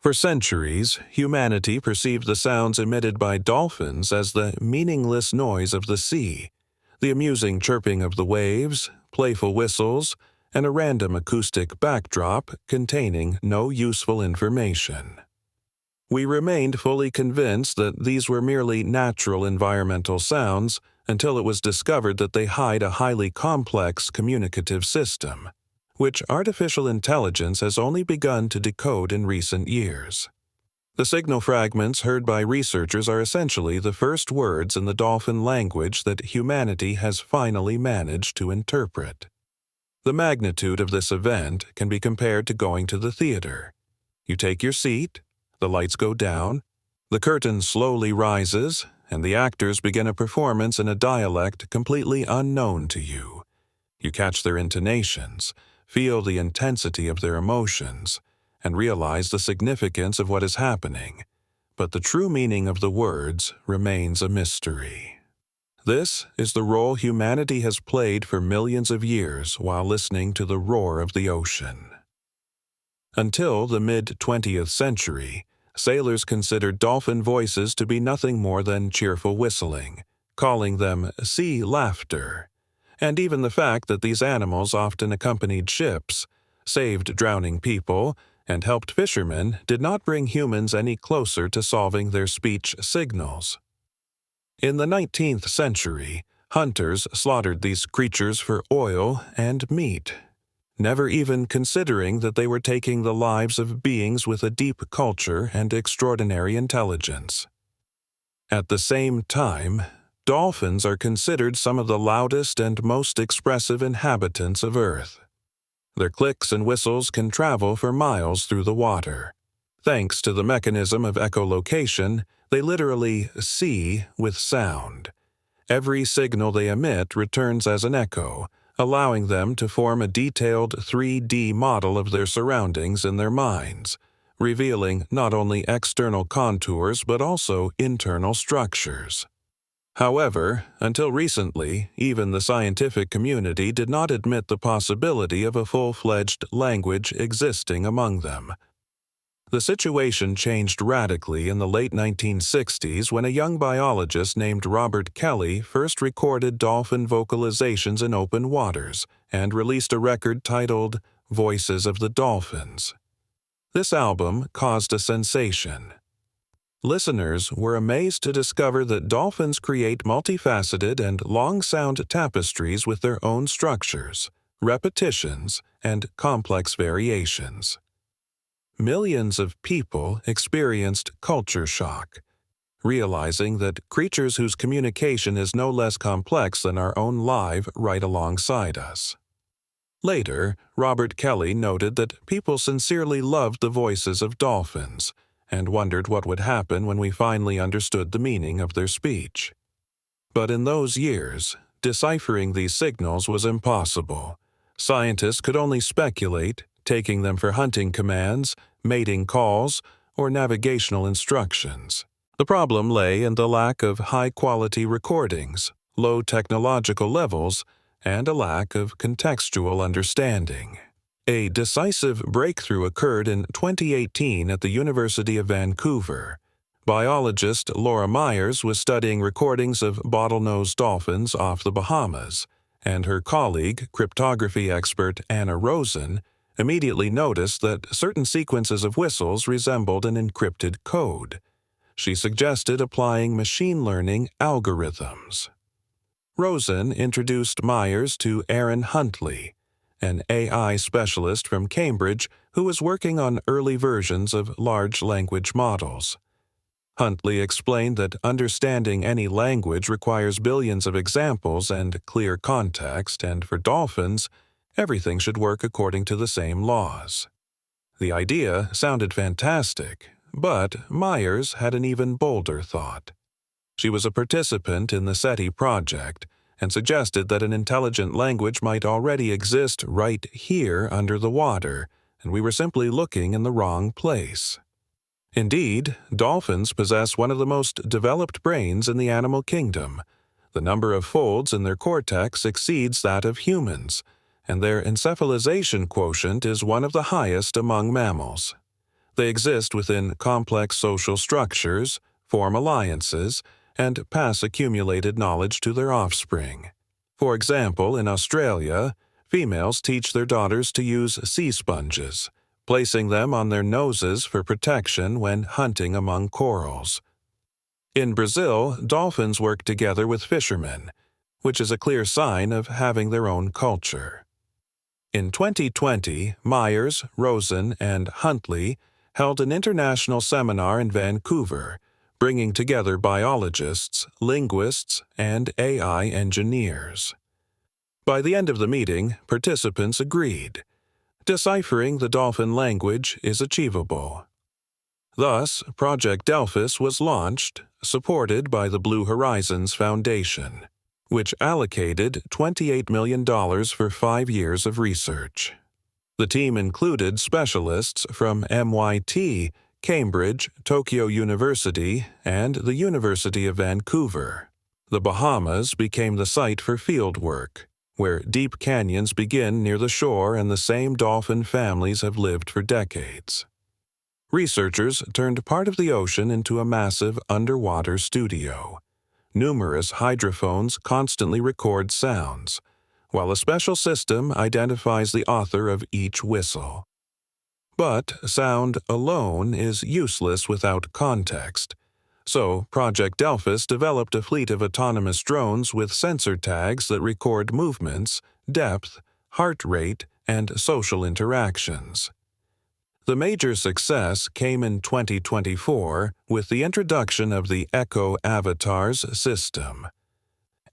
For centuries, humanity perceived the sounds emitted by dolphins as the meaningless noise of the sea, the amusing chirping of the waves, playful whistles, and a random acoustic backdrop containing no useful information. We remained fully convinced that these were merely natural environmental sounds until it was discovered that they hide a highly complex communicative system, which artificial intelligence has only begun to decode in recent years. The signal fragments heard by researchers are essentially the first words in the dolphin language that humanity has finally managed to interpret. The magnitude of this event can be compared to going to the theater. You take your seat, the lights go down, the curtain slowly rises, and the actors begin a performance in a dialect completely unknown to you. You catch their intonations, feel the intensity of their emotions, and realize the significance of what is happening, but the true meaning of the words remains a mystery. This is the role humanity has played for millions of years while listening to the roar of the ocean. Until the mid-20th century, sailors considered dolphin voices to be nothing more than cheerful whistling, calling them sea laughter. And even the fact that these animals often accompanied ships, saved drowning people, and helped fishermen did not bring humans any closer to solving their speech signals. In the 19th century, hunters slaughtered these creatures for oil and meat, never even considering that they were taking the lives of beings with a deep culture and extraordinary intelligence. At the same time, dolphins are considered some of the loudest and most expressive inhabitants of Earth. Their clicks and whistles can travel for miles through the water. Thanks to the mechanism of echolocation, they literally see with sound. Every signal they emit returns as an echo, allowing them to form a detailed 3D model of their surroundings in their minds, revealing not only external contours but also internal structures. However, until recently, even the scientific community did not admit the possibility of a full-fledged language existing among them. The situation changed radically in the late 1960s when a young biologist named Robert Kelly first recorded dolphin vocalizations in open waters and released a record titled Voices of the Dolphins. This album caused a sensation. Listeners were amazed to discover that dolphins create multifaceted and long sound tapestries with their own structures, repetitions, and complex variations. Millions of people experienced culture shock, realizing that creatures whose communication is no less complex than our own live right alongside us. Later, Robert Kelly noted that people sincerely loved the voices of dolphins and wondered what would happen when we finally understood the meaning of their speech. But in those years, deciphering these signals was impossible. Scientists could only speculate, taking them for hunting commands, mating calls, or navigational instructions. The problem lay in the lack of high-quality recordings, low technological levels, and a lack of contextual understanding. A decisive breakthrough occurred in 2018 at the University of Vancouver. Biologist Laura Myers was studying recordings of bottlenose dolphins off the Bahamas, and her colleague, cryptography expert Anna Rosen, immediately noticed that certain sequences of whistles resembled an encrypted code. She suggested applying machine learning algorithms. Rosen introduced Myers to Aaron Huntley, an AI specialist from Cambridge who was working on early versions of large language models. Huntley explained that understanding any language requires billions of examples and clear context, and for dolphins, everything should work according to the same laws. The idea sounded fantastic, but Myers had an even bolder thought. She was a participant in the SETI project and suggested that an intelligent language might already exist right here under the water, and we were simply looking in the wrong place. Indeed, dolphins possess one of the most developed brains in the animal kingdom. The number of folds in their cortex exceeds that of humans, and their encephalization quotient is one of the highest among mammals. They exist within complex social structures, form alliances, and pass accumulated knowledge to their offspring. For example, in Australia, females teach their daughters to use sea sponges, placing them on their noses for protection when hunting among corals. In Brazil, dolphins work together with fishermen, which is a clear sign of having their own culture. In 2020, Myers, Rosen, and Huntley held an international seminar in Vancouver, bringing together biologists, linguists, and AI engineers. By the end of the meeting, participants agreed. Deciphering the dolphin language is achievable. Thus, Project Delphis was launched, supported by the Blue Horizons Foundation, which allocated $28 million for 5 years of research. The team included specialists from MIT, Cambridge, Tokyo University, and the University of Vancouver. The Bahamas became the site for field work, where deep canyons begin near the shore and the same dolphin families have lived for decades. Researchers turned part of the ocean into a massive underwater studio. Numerous hydrophones constantly record sounds, while a special system identifies the author of each whistle. But sound alone is useless without context. So, Project Delphis developed a fleet of autonomous drones with sensor tags that record movements, depth, heart rate, and social interactions. The major success came in 2024 with the introduction of the Echo Avatars system.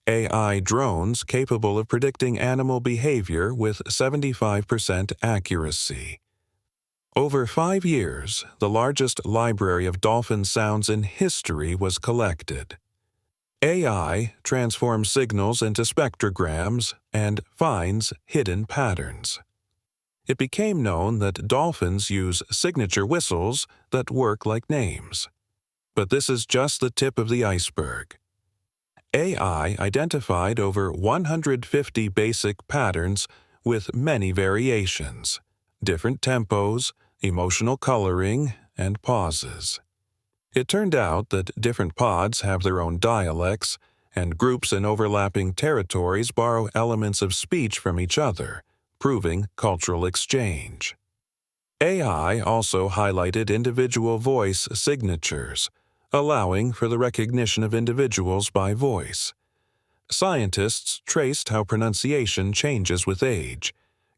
AI drones capable of predicting animal behavior with 75% accuracy. Over 5 years, the largest library of dolphin sounds in history was collected. AI transforms signals into spectrograms and finds hidden patterns. It became known that dolphins use signature whistles that work like names. But this is just the tip of the iceberg. AI identified over 150 basic patterns with many variations, different tempos, emotional coloring, and pauses. It turned out that different pods have their own dialects, and groups in overlapping territories borrow elements of speech from each other, proving cultural exchange. AI also highlighted individual voice signatures, allowing for the recognition of individuals by voice. Scientists traced how pronunciation changes with age.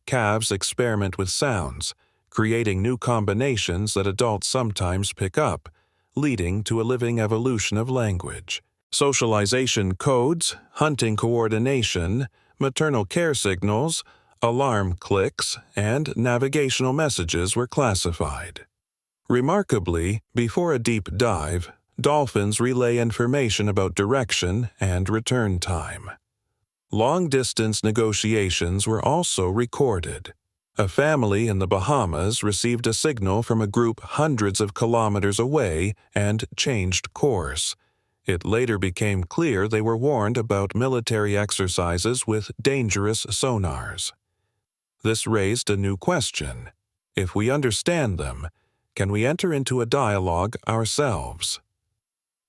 Calves experiment with sounds, creating new combinations that adults sometimes pick up, leading to a living evolution of language. Socialization codes, hunting coordination, maternal care signals, alarm clicks, and navigational messages were classified. Remarkably, before a deep dive, dolphins relay information about direction and return time. Long-distance negotiations were also recorded. A family in the Bahamas received a signal from a group hundreds of kilometers away and changed course. It later became clear they were warned about military exercises with dangerous sonars. This raised a new question. If we understand them, can we enter into a dialogue ourselves?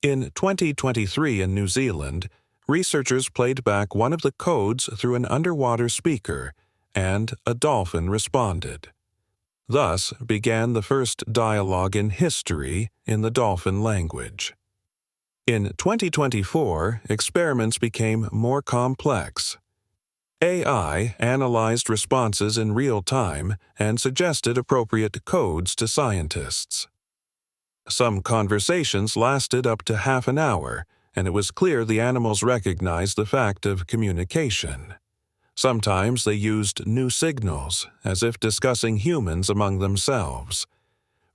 In 2023 in New Zealand, researchers played back one of the codes through an underwater speaker, and a dolphin responded. Thus began the first dialogue in history in the dolphin language. In 2024, experiments became more complex. AI analyzed responses in real time and suggested appropriate codes to scientists. Some conversations lasted up to half an hour, and it was clear the animals recognized the fact of communication. Sometimes they used new signals, as if discussing humans among themselves.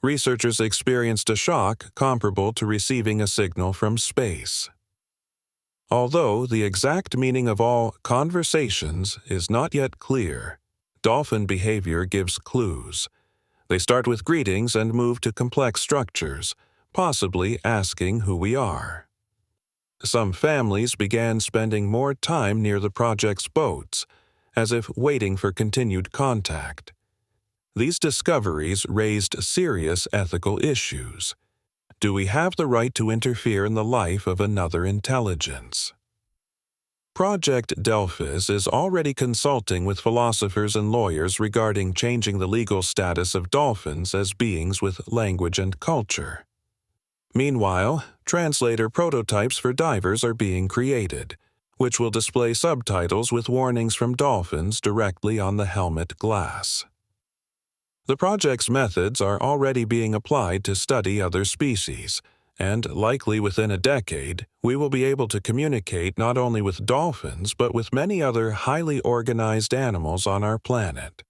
Researchers experienced a shock comparable to receiving a signal from space. Although the exact meaning of all conversations is not yet clear, dolphin behavior gives clues. They start with greetings and move to complex structures, possibly asking who we are. Some families began spending more time near the project's boats, as if waiting for continued contact. These discoveries raised serious ethical issues. Do we have the right to interfere in the life of another intelligence? Project Delphis is already consulting with philosophers and lawyers regarding changing the legal status of dolphins as beings with language and culture. Meanwhile, translator prototypes for divers are being created, which will display subtitles with warnings from dolphins directly on the helmet glass. The project's methods are already being applied to study other species, and likely within a decade, we will be able to communicate not only with dolphins but with many other highly organized animals on our planet.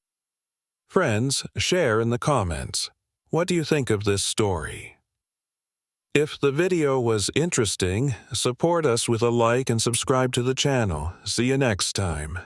Friends, share in the comments. What do you think of this story? If the video was interesting, support us with a like and subscribe to the channel. See you next time.